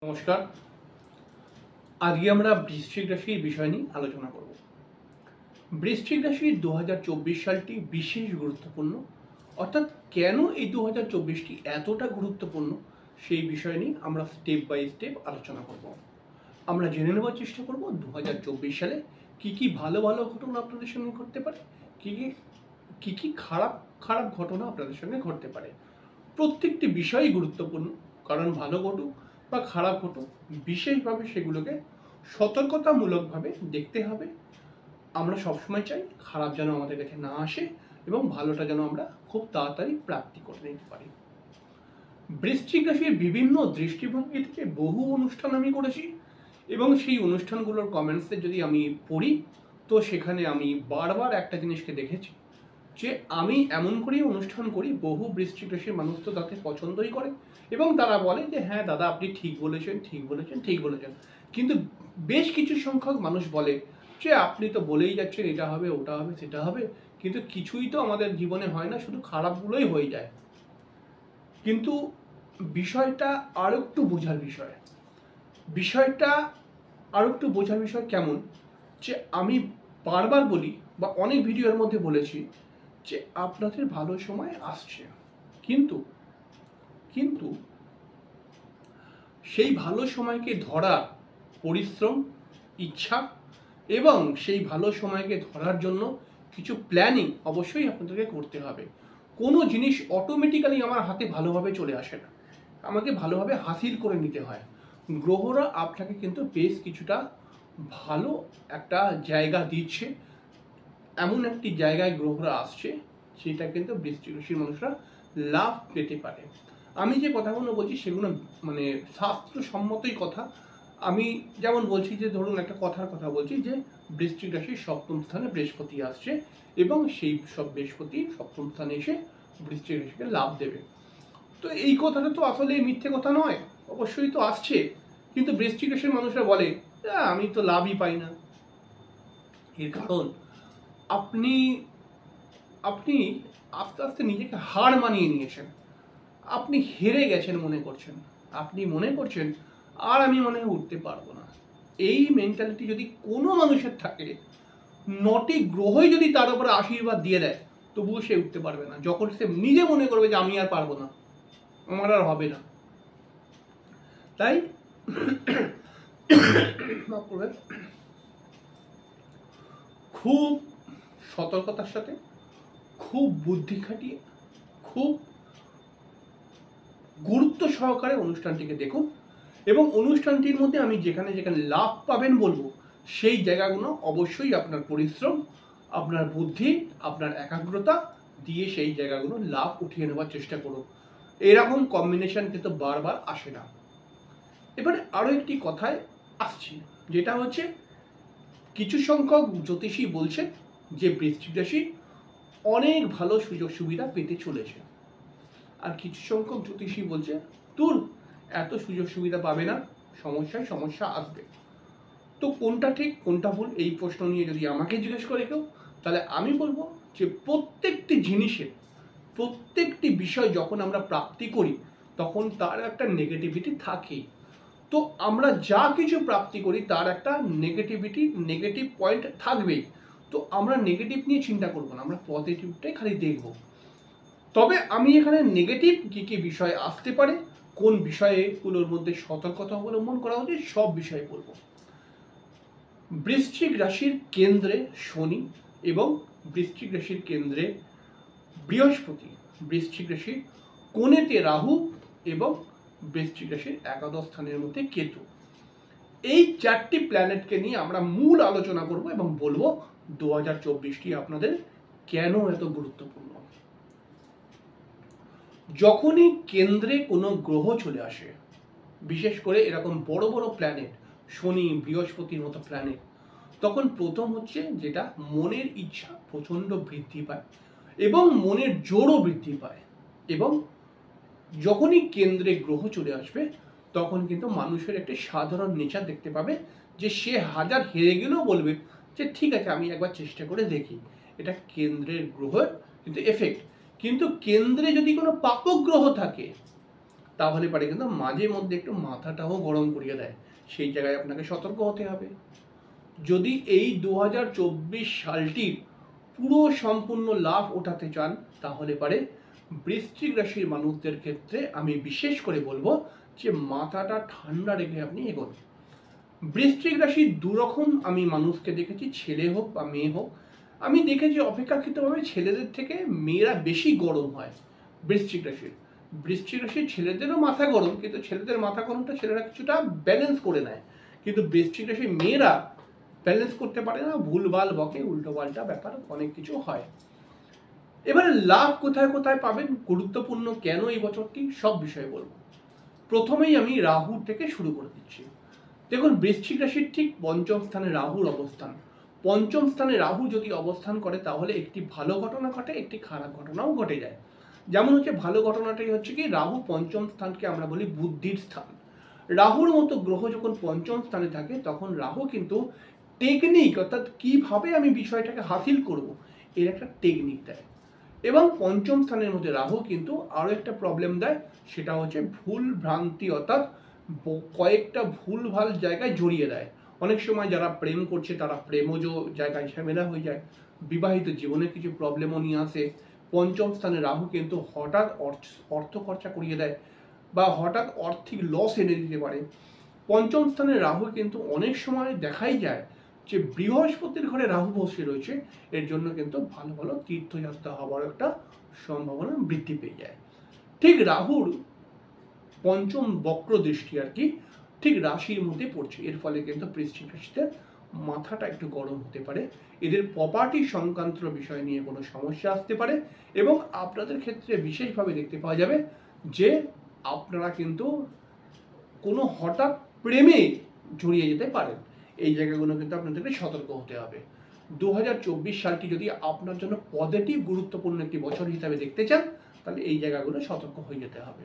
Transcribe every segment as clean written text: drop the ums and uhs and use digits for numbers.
নমস্কার। আজকে আমরা বৃশ্চিক রাশির বিষয় নিয়ে আলোচনা করব। বৃশ্চিক রাশির 2024 সালটি বিশেষ গুরুত্বপূর্ণ, অর্থাৎ কেন এই 2024টি এতটা গুরুত্বপূর্ণ সেই বিষয় নিয়ে আমরা স্টেপ বাই স্টেপ আলোচনা করব। আমরা জেনে নেওয়ার চেষ্টা করব 2024 সালে কি ভালো ভালো ঘটনা আপনাদের সঙ্গে ঘটতে পারে, কি খারাপ খারাপ ঘটনা আপনাদের সঙ্গে ঘটতে পারে। প্রত্যেকটি বিষয়ই গুরুত্বপূর্ণ, কারণ ভালো ঘটুক বা খারাপ ঘটুক বিশেষভাবে সেগুলোকে সতর্কতামূলকভাবে দেখতে হবে। আমরা সবসময় চাই খারাপ যেন আমাদের কাছে না আসে এবং ভালোটা যেন আমরা খুব তাড়াতাড়ি প্রাপ্তি করে নিতে পারি। বৃশ্চিক রাশির বিভিন্ন দৃষ্টিভঙ্গি থেকে বহু অনুষ্ঠান আমি করেছি এবং সেই অনুষ্ঠানগুলোর কমেন্টসে যদি আমি পড়ি তো সেখানে আমি বারবার একটা জিনিসকে দেখেছি যে আমি এমন করেই অনুষ্ঠান করি, বহু বৃশ্চিক রাশির মানুষ তো তাকে পছন্দই করে এবং তারা বলে যে হ্যাঁ দাদা আপনি ঠিক বলেছেন, কিন্তু বেশ কিছু সংখ্যক মানুষ বলে যে আপনি তো বলেই যাচ্ছেন এটা হবে, ওটা হবে, সেটা হবে, কিন্তু কিছুই তো আমাদের জীবনে হয় না, শুধু খারাপগুলোই হয়ে যায়। কিন্তু বিষয়টা আরো একটু বোঝার বিষয় কেমন, যে আমি বারবার বলি বা অনেক ভিডিওর মধ্যে বলেছি যে আপনাদের ভালো সময় আসছে, কিন্তু কিন্তু সেই ভালো সময়কে ধরা, পরিশ্রম, ইচ্ছা এবং সেই ভালো সময়কে ধরার জন্য কিছু প্ল্যানিং অবশ্যই আপনাদেরকে করতে হবে। কোনো জিনিস অটোমেটিক্যালি আমার হাতে ভালোভাবে চলে আসে না, আমাকে ভালোভাবে হাসিল করে নিতে হয়। গ্রহরা আপনাকে কিন্তু বেশ কিছুটা ভালো একটা জায়গা দিচ্ছে, এমন একটি জায়গায় গ্রহরা আসছে সেটা কিন্তু বৃশ্চিক রাশির মানুষরা লাভ পেতে পারে। আমি যে কথাগুলো বলছি সেগুলো মানে শাস্ত্রসম্মতই কথা। আমি যেমন বলছি যে ধরুন একটা কথার কথা বলছি যে বৃশ্চিক রাশির সপ্তম স্থানে বৃহস্পতি আসছে এবং সেই সব বৃহস্পতি সপ্তম স্থানে এসে বৃশ্চিক রাশিকে লাভ দেবে। তো এই কথাটা তো আসলে মিথ্যে কথা নয়, অবশ্যই তো আসছে, কিন্তু বৃশ্চিক রাশির মানুষরা বলে আমি তো লাভই পাই না। এর কারণ আপনি আপনি আস্তে আস্তে নিজেকে হার মানিয়ে নিয়েছেন, আপনি হেরে গেছেন আপনি মনে করছেন আর আমি মনে হয় উঠতে পারবো না। এই মেন্টালিটি যদি কোনো মানুষের থাকে, 9টি গ্রহই যদি তার উপরে আশীর্বাদ দিয়ে দেয় তবুও সে উঠতে পারবে না, যখন সে নিজে মনে করবে যে আমি আর পারবো না, আমার আর হবে না। তাই খুব সতর্কতার সাথে, খুব বুদ্ধি খাটিয়ে, খুব গুরুত্ব সহকারে অনুষ্ঠানটিকে দেখুন এবং অনুষ্ঠানটির মধ্যে আমি যেখানে যেখানে লাভ পাবেন বলবো সেই জায়গাগুলো অবশ্যই আপনার পরিশ্রম, আপনার বুদ্ধি, আপনার একাগ্রতা দিয়ে সেই জায়গাগুলো লাভ উঠিয়ে নেওয়ার চেষ্টা করুন। এরকম কম্বিনেশন কিন্তু বারবার আসে না। এবারে আরো একটি কথায় আসছি, যেটা হচ্ছে কিছু সংখ্যক জ্যোতিষী বলছেন যে বৃশ্চিক রাশি অনেক ভালো সুযোগ সুবিধা পেতে চলেছে, আর কিছু সংখ্যক জ্যোতিষী বলছে তোর এত সুযোগ সুবিধা পাবে না, সমস্যা আসবে। তো কোনটা ঠিক কোনটা ভুল এই প্রশ্ন নিয়ে যদি আমাকে জিজ্ঞেস করে কেউ, তাহলে আমি বলবো যে প্রত্যেকটি জিনিসের, প্রত্যেকটি বিষয় যখন আমরা প্রাপ্তি করি তখন তার একটা নেগেটিভিটি থাকে। তো আমরা যা কিছু প্রাপ্তি করি তার একটা নেগেটিভ পয়েন্ট থাকবেই। তো আমরা নেগেটিভ নিয়ে চিন্তা করবো না, আমরা পজিটিভটাই খালি দেখবো। তবে আমি এখানে নেগেটিভ কি বিষয় আসতে পারে, কোন বিষয়গুলোর মধ্যে সতর্কতা অবলম্বন করা উচিত সব বিষয়ে বলবো। বৃশ্চিক রাশির কেন্দ্রে শনি এবং বৃশ্চিক রাশির কেন্দ্রে বৃহস্পতি, বৃশ্চিক রাশির কোণেতে রাহু এবং বৃশ্চিক রাশির একাদশ স্থানের মধ্যে কেতু, এই 4টি প্ল্যানেটকে নিয়ে আমরা মূল আলোচনা করব এবং বলবো 2024টি আপনাদের কেন এত গুরুত্বপূর্ণ। যখনই কেন্দ্রে কোনো গ্রহ চলে আসে, বিশেষ করে এরকম বড় বড় প্ল্যানেট, শনি, বৃহস্পতির মতো প্ল্যানেট, তখন প্রথম হচ্ছে যেটা মনের ইচ্ছা প্রচণ্ড বৃদ্ধি পায় এবং মনের জোরও বৃদ্ধি পায়। এবং যখনই কেন্দ্রে গ্রহ চলে আসবে তখন কিন্তু মানুষের একটা সাধারণ নেচার দেখতে পাবে যে সে হাজার হেরে গেলেও বলবে যে ঠিক আছে আমি একবার চেষ্টা করে দেখি। এটা কেন্দ্রের গ্রহের কিন্তু এফেক্ট। কিন্তু কেন্দ্রে যদি কোনো পাপক গ্রহ থাকে তাহলে পারে কিন্তু মাঝে মধ্যে একটু মাথাটাও গরম করিয়ে দেয়, সেই জায়গায় আপনাকে সতর্ক হতে হবে। যদি এই 2024 সালটির পুরো সম্পূর্ণ লাভ ওঠাতে চান তাহলে পারে বৃশ্চিক রাশির মানুষদের ক্ষেত্রে আমি বিশেষ করে বলবো যে মাথাটা ঠান্ডা রেখে আপনি এগোন। বৃশ্চিক রাশির দুরকম আমি মানুষকে দেখেছি, ছেলে হোক বা মেয়ে হোক। আমি দেখেছি অপেক্ষাকৃতভাবে ছেলেদের থেকে মেয়েরা বেশি গরম হয় বৃশ্চিক রাশির। বৃশ্চিক রাশির ছেলেদেরও মাথা গরম, কিন্তু ছেলেদের মাথা গরমটা ছেলেরা কিছুটা ব্যালেন্স করে নেয়, কিন্তু বৃশ্চিক রাশির মেয়েরা ব্যালেন্স করতে পারে না, ভুলভাল বকে, উল্টো পাল্টা ব্যাপার অনেক কিছু হয়। এবারে লাভ কোথায় কোথায় পাবেন, গুরুত্বপূর্ণ কেন এই বছরটি, সব বিষয়ে বলবো। প্রথমেই আমি রাহু থেকে শুরু করে দিচ্ছি। দেখুন, বৃশ্চিক রাশির ঠিক পঞ্চম স্থানে রাহুর অবস্থান। পঞ্চম স্থানে রাহু যদি অবস্থান করে তাহলে একটি ভালো ঘটনা ঘটে, একটি খারাপ ঘটনাও ঘটে যায়। যেমন হচ্ছে ভালো ঘটনাটাই হচ্ছে কি, রাহু পঞ্চম স্থানকে আমরা বলি বুদ্ধির স্থান। রাহুর মতো গ্রহ যখন পঞ্চম স্থানে থাকে তখন রাহু কিন্তু টেকনিক, অর্থাৎ কিভাবে আমি বিষয়টাকে হাসিল করব, এর একটা টেকনিক দেয়। এবং পঞ্চম স্থানের মধ্যে রাহু কিন্তু আরও একটা প্রবলেম দেয়, সেটা হচ্ছে ভুল ভ্রান্তি, অর্থাৎ কয়েকটা ভুলভাল জায়গায় জড়িয়ে দেয়। অনেক সময় যারা প্রেম করছে তারা প্রেমজ জায়গায় ঝামেলা হয়ে যায়, বিবাহিত জীবনে কিছু প্রবলেমও নিয়ে আসে। পঞ্চম স্থানে রাহু কিন্তু হঠাৎ অর্থ খরচা করিয়ে দেয় বা হঠাৎ আর্থিক লস এনে দিতে পারে। পঞ্চম স্থানে রাহু কিন্তু অনেক সময় দেখাই যায় যে বৃহস্পতির ঘরে রাহু বসে রয়েছে, এর জন্য কিন্তু ভালো ভালো তীর্থযাত্রা হওয়ার একটা সম্ভাবনা বৃদ্ধি পেয়ে যায়। ঠিক রাহুর পঞ্চম বক্র দৃষ্টি আর কি ঠিক রাশির মধ্যে পড়ছে, এর ফলে কিন্তু বৃশ্চিক রাশিতে মাথাটা একটু গরম হতে পারে। এদের প্রপার্টি সংক্রান্ত বিষয় নিয়ে কোনো সমস্যা আসতে পারে এবং আপনাদের ক্ষেত্রে বিশেষভাবে দেখতে পাওয়া যাবে যে আপনারা কিন্তু কোনো হঠাৎ প্রেমে জড়িয়ে যেতে পারেন। এই জায়গাগুলো কিন্তু আপনাদেরকে সতর্ক হতে হবে। 2024 সালটি যদি আপনার জন্য পজিটিভ গুরুত্বপূর্ণ একটি বছর হিসাবে দেখতে চান তাহলে এই জায়গাগুলো সতর্ক হয়ে যেতে হবে।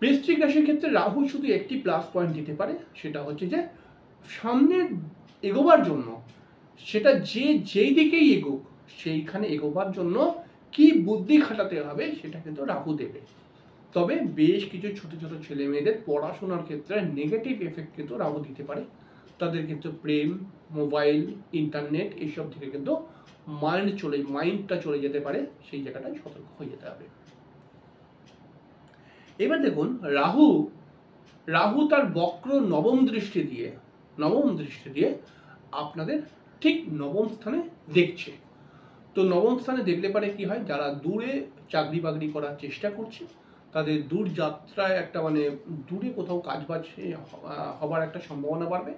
বৃশ্চিক রাশির ক্ষেত্রে রাহু শুধু একটি প্লাস পয়েন্ট দিতে পারে, সেটা হচ্ছে যে সামনে এগোবার জন্য, সেটা যেই দিকেই এগোক সেইখানে এগোবার জন্য কি বুদ্ধি খাটাতে হবে সেটা কিন্তু রাহু দেবে। তবে বেশ কিছু ছোট ছোট ছেলে মেয়েদের পড়াশোনার ক্ষেত্রে নেগেটিভ এফেক্ট কিন্তু রাহু দিতে পারে। তাদের কিন্তু প্রেম, মোবাইল, ইন্টারনেট এইসব থেকে কিন্তু মাইন্ডটা চলে যেতে পারে, সেই জায়গাটায় সতর্ক হয়ে যেতে হবে। এবার দেখুন, রাহু তার বক্র নবম দৃষ্টি দিয়ে আপনাদের ঠিক নবম স্থানে দেখছে। তো নবম স্থানে দেখলে পারে কি হয়, যারা দূরে চাকরি বাকরি করার চেষ্টা করছে তাদের দূর যাত্রায় একটা দূরে কোথাও কাজ বাজ হবার একটা সম্ভাবনা বাড়বে।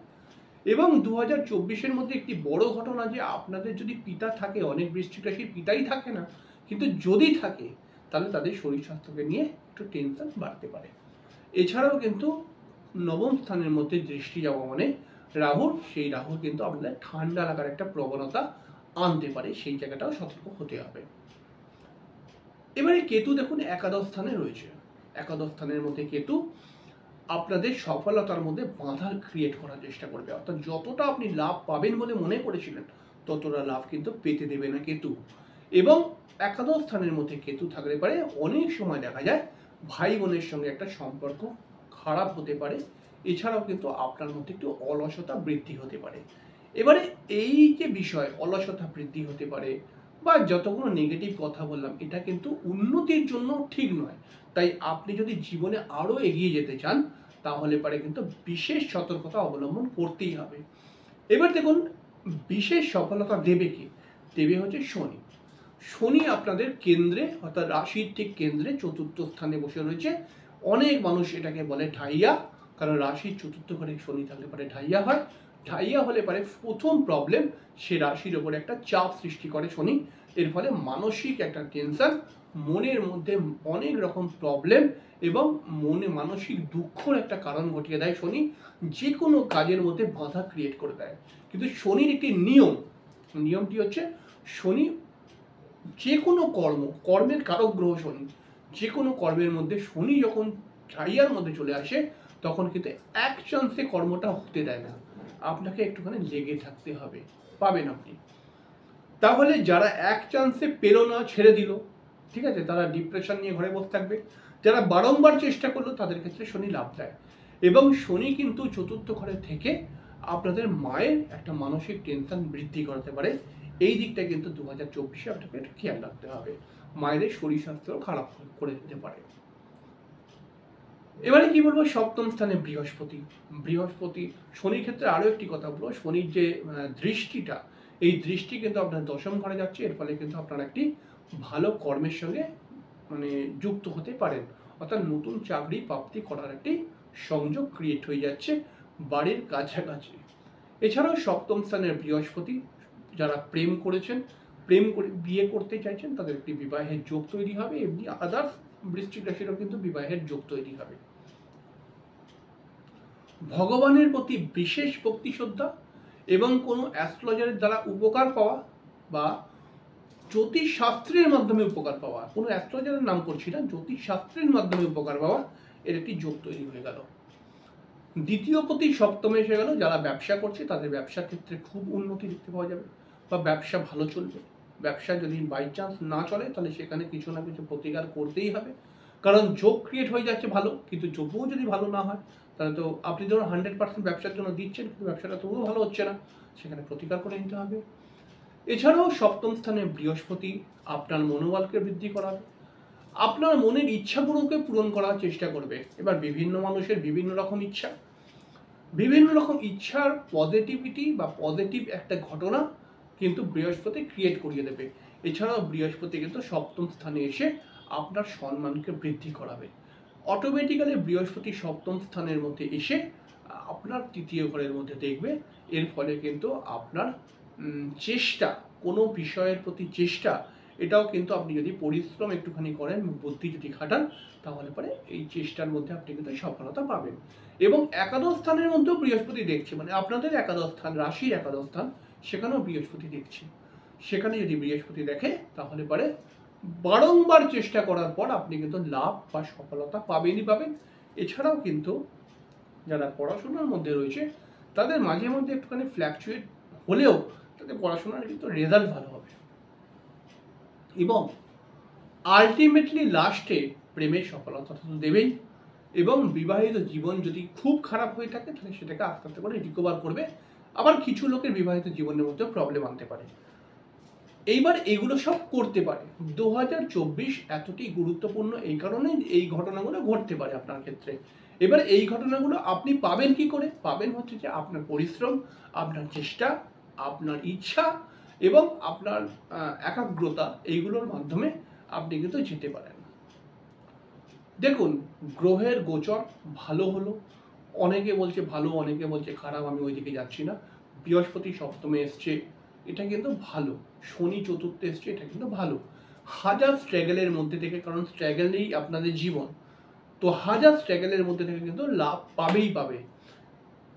এবং 2024-এর মধ্যে একটি বড় ঘটনা যে আপনাদের যদি পিতা থাকে, অনেক বৃশ্চিক রাশির পিতাই থাকে না, কিন্তু যদি থাকে তাহলে তাদের শরীর স্বাস্থ্যকে নিয়ে একটু টেনশন বাড়তে পারে। এছাড়াও কিন্তু নবম স্থানের মধ্যে দৃষ্টি যাওয়া সেই রাহুর কিন্তু আপনাদের ঠান্ডা লাগার একটা প্রবণতা আনতে পারে, সেই জায়গাটাও সতর্ক হতে হবে। এবারে কেতু দেখুন একাদশ স্থানে রয়েছে। একাদশ স্থানের মধ্যে কেতু আপনাদের সফলতার মধ্যে বাধা ক্রিয়েট করার চেষ্টা করবে, অর্থাৎ যতটা আপনি লাভ পাবেন বলে মনে করেছিলেন ততটা লাভ কিন্তু পেতে দেবে না কেতু। এবং একাদশ স্থানের মধ্যে কেতু থাকলে পারে অনেক সময় দেখা যায় ভাই বোনের সঙ্গে একটা সম্পর্ক খারাপ হতে পারে। এছাড়াও কিন্তু আপনার মধ্যে একটু অলসতা বৃদ্ধি হতে পারে। এবারে এই যে বিষয় অলসতা বৃদ্ধি হতে পারে বা যতগুলো নেগেটিভ কথা বললাম, এটা কিন্তু উন্নতির জন্য ঠিক নয়। তাই আপনি যদি জীবনে আরো এগিয়ে যেতে চান তাহলে পারে কিন্তু বিশেষ সতর্কতা অবলম্বন করতেই হবে। এবার দেখুন, বিশেষ সফলতা দেবে কি, দেবে হচ্ছে শনি। শনি আপনাদের কেন্দ্রে, অর্থাৎ রাশির ঠিক কেন্দ্রে চতুর্থ স্থানে বসে রয়েছে। অনেক মানুষ এটাকে বলে ঢাইয়া, কারণ রাশির চতুর্থ ঘরে শনি থাকলে পারে ঢাইয়া হয়। ঢাইয়া হলে পারে প্রথম প্রবলেম, সে রাশির ওপরে একটা চাপ সৃষ্টি করে শনি। এর ফলে মানসিক একটা টেনশন, মনের মধ্যে অনেক রকম প্রবলেম এবং মানসিক দুঃখর একটা কারণ ঘটিয়ে দেয় শনি। যে কোনো কাজের মধ্যে বাধা ক্রিয়েট করে দেয়। কিন্তু শনির একটি নিয়মটি হচ্ছে, শনি যে কোনো কর্মের কারক গ্রহ শনি, যে কোনো কর্মের মধ্যে শনি যখন ঢাইয়ার মধ্যে চলে আসে তখন কিন্তু এক চান্সে কর্মটা হতে দেয় না, আপনাকে একটুখানি লেগে থাকতে হবে, পাবেন আপনি। তাহলে যারা এক চান্সে পেল না, ছেড়ে দিল, ঠিক আছে, তারা ডিপ্রেশন নিয়ে ঘরে বসে থাকবে। যারা বারংবার চেষ্টা করলো তাদের ক্ষেত্রে শনি লাভ দেয়। এবং শনি কিন্তু চতুর্থ ঘরে থেকে আপনাদের মায়ের একটা মানসিক টেনশন বৃদ্ধি করাতে পারে। এই দিকটা কিন্তু 2024-এ আপনাকে একটু খেয়াল রাখতে হবে। মায়েদের শরীর স্বাস্থ্য খারাপ করে দিতে পারে। এবারে কি বলবো, সপ্তম স্থানে বৃহস্পতি। বৃহস্পতি শনির ক্ষেত্রে আরো একটি কথা বলবো, শনির যে দৃষ্টিটা, এই দৃষ্টি কিন্তু আপনার দশম ঘরে যাচ্ছে। এর ফলে কিন্তু আপনারা একটি ভালো কর্মের সঙ্গে যুক্ত হতে পারেন, অর্থাৎ নতুন চাকরি প্রাপ্তি করার একটি সংযোগ ক্রিয়েট হয়ে যাচ্ছে বাড়ির কাছাকাছি। এছাড়াও সপ্তম স্থানের বৃহস্পতি, যারা প্রেম করেছেন, প্রেম করে বিয়ে করতে চাইছেন, তাদের একটি বিবাহের যোগ তৈরি হবে। এমনি আদার্স বৃশ্চিক রাশিরও কিন্তু বিবাহের যোগ তৈরি হবে। ভগবানের প্রতি বিশেষ ভক্তি শ্রদ্ধা এবং কোনো অ্যাস্ট্রোলজারের দ্বারা উপকার পাওয়া বা জ্যোতিষ শাস্ত্রের মাধ্যমে উপকার পাওয়া, কোনো অ্যাস্ট্রোলজারের নাম করছি না, জ্যোতিষ শাস্ত্রের মাধ্যমে উপকার পাওয়া, এর একটি যোগ তৈরি হয়ে গেল। দ্বিতীয় প্রতি সপ্তমে এসে গেল, যারা ব্যবসা করছে তাদের ব্যবসার ক্ষেত্রে খুব উন্নতি দেখতে পাওয়া যাবে বা ব্যবসা ভালো চলবে। ব্যবসা যদি বাই চান্স না চলে তাহলে সেখানে কিছু না কিছু প্রতিকার করতেই হবে, কারণ যোগ ক্রিয়েট হয়ে যাচ্ছে ভালো, কিন্তু যোগও যদি ভালো না হয় তাহলে তো আপনি ধরুন 100% ব্যবসার জন্য দিচ্ছেন, কিন্তু ব্যবসাটা তবুও ভালো হচ্ছে না, সেখানে প্রতিকার করে নিতে হবে। এছাড়াও সপ্তম স্থানে বৃহস্পতি আপনার মনোবলকে বৃদ্ধি করাবে, আপনার মনের ইচ্ছাগুলোকে পূরণ করার চেষ্টা করবে। এবার বিভিন্ন মানুষের বিভিন্ন রকম ইচ্ছা, বিভিন্ন রকম ইচ্ছার পজিটিভিটি বা পজিটিভ একটা ঘটনা কিন্তু বৃহস্পতি ক্রিয়েট করিয়ে দেবে। এছাড়াও বৃহস্পতি কিন্তু সপ্তম স্থানে এসে আপনার সম্মানকে বৃদ্ধি করাবে। অটোমেটিক্যালি বৃহস্পতি সপ্তম স্থানের মধ্যে এসে আপনার তৃতীয় ঘরের মধ্যে দেখবে। এর ফলে কিন্তু আপনার চেষ্টা, কোনো বিষয়ের প্রতি চেষ্টা, এটাও কিন্তু আপনি যদি পরিশ্রম একটুখানি করেন, বুদ্ধি যদি খাটান, তাহলে পরে এই চেষ্টার মধ্যে আপনি কিন্তু সফলতা পাবেন। এবং একাদশ স্থানের মধ্যেও বৃহস্পতি দেখছে, আপনাদের একাদশ স্থান, রাশির একাদশ স্থান, সেখানেও বৃহস্পতি দেখছে। সেখানে যদি বৃহস্পতি দেখে তাহলে পরে বারংবার চেষ্টা করার পর আপনি কিন্তু লাভ বা সফলতা পাবেনই পাবেন। এছাড়াও কিন্তু যারা পড়াশোনার মধ্যে রয়েছে তাদের মাঝে মধ্যে একটুখানি ফ্ল্যাকচুয়েট হলেও তাদের পড়াশোনার কিন্তু রেজাল্ট ভালো হবে। এবং আলটিমেটলি লাস্টে প্রেমের সফলতা তো দেবেই, এবং বিবাহিত জীবন যদি খুব খারাপ হয়ে থাকে তাহলে সেটাকে আস্তে আস্তে করে রিকভার করবে। আবার কিছু লোকের বিবাহিত জীবনের মধ্যে প্রবলেম আনতে পারে। এইবার এগুলো সব করতে পারে। 2024 এতটি গুরুত্বপূর্ণ এই কারণেই এই ঘটনাগুলো ঘটতে পারে আপনার ক্ষেত্রে। এবার এই ঘটনাগুলো আপনি পাবেন কি করে? পাবেন হচ্ছে যে আপনার পরিশ্রম, আপনার চেষ্টা, আপনার ইচ্ছা এবং আপনার একাগ্রতা, এইগুলোর মাধ্যমে আপনি কিন্তু যেতে পারেন। দেখুন, গ্রহের গোচর ভালো হলো, অনেকে বলছে ভালো, অনেকে বলছে খারাপ, আমি ওই দিকে যাচ্ছি না। বৃহস্পতি সপ্তমে এসছে, এটা কিন্তু ভালো। শনি চতুর্থে এসছে, এটা কিন্তু ভালো। হাজার স্ট্রাগলের মধ্যে থেকে, কারণ স্ট্রাগল নেই আপনাদের জীবন, তো হাজার স্ট্রাগলের মধ্যে থেকে কিন্তু লাভ পাবেই পাবে।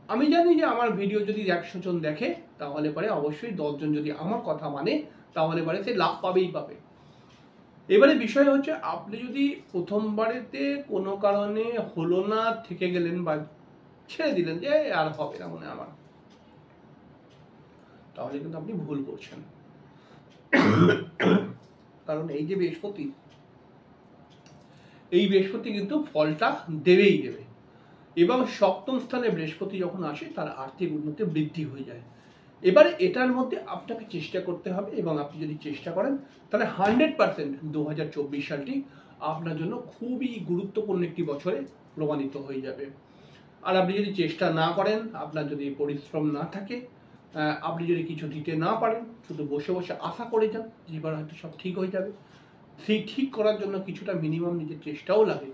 আমি জানি যে আমার ভিডিও যদি 100 জন দেখে তাহলে পরে অবশ্যই 10 জন যদি আমার কথা মানে তাহলে পরে সে লাভ পাবেই পাবে। এবারে বিষয় হচ্ছে, আপনি যদি প্রথমবারেতে কোনো কারণে হলো না, থেকে গেলেন বা ছেড়ে দিলেন যে আর হবে না মনে আমার, তাহলে কিন্তু আপনি ভুল করছেন। কারণ এই যে বৃহস্পতি, এই বৃহস্পতি কিন্তু ফলটা দেবেই দেবে। এবং সপ্তম স্থানে বৃহস্পতি যখন আসে তার আর্থিক উন্নতি বৃদ্ধি হয়ে যায়। এবারে এটার মধ্যে আপনাকে চেষ্টা করতে হবে, এবং আপনি যদি চেষ্টা করেন তাহলে 100% 2024 সালটি আপনার জন্য খুবই গুরুত্বপূর্ণ একটি বছরে প্রমাণিত হয়ে যাবে। আর আপনি যদি চেষ্টা না করেন, আপনার যদি পরিশ্রম না থাকে, আপনি যদি কিছু দিতে না পারেন, শুধু বসে বসে আশা করে যান যে এবার হয়তো সব ঠিক হয়ে যাবে, সেই ঠিক করার জন্য কিছুটা মিনিমাম নিজের চেষ্টাও লাগে,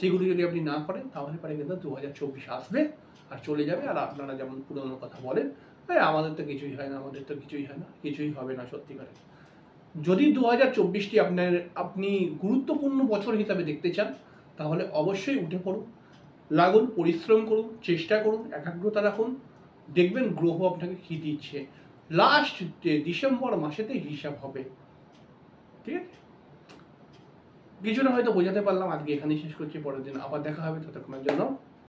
সেগুলো যদি আপনি না করেন তাহলে পরে কিন্তু 2024 আসবে আর চলে যাবে। আর আপনারা যেমন পুরোনো কথা বলেন, আমাদের তো কিছুই হয় না, আমাদের তো কিছুই হয় না, কিছুই হবে না সত্যিকারে। যদি 2024টি আপনি গুরুত্বপূর্ণ বছর হিসাবে দেখতে চান তাহলে অবশ্যই উঠে পড়ুন, লাগুন, পরিশ্রম করুন, চেষ্টা করুন, একাগ্রতা রাখুন, দেখবেন গ্রহ আপনাকে কি দিচ্ছে। লাস্ট ডিসেম্বর মাসেতে হিসাব হবে। ঠিক আছে, কিছুটা হয়তো বোঝাতে পারলাম। আজকে এখানেই শেষ করছি, পরের দিন আবার দেখা হবে। ততক্ষণের জন্য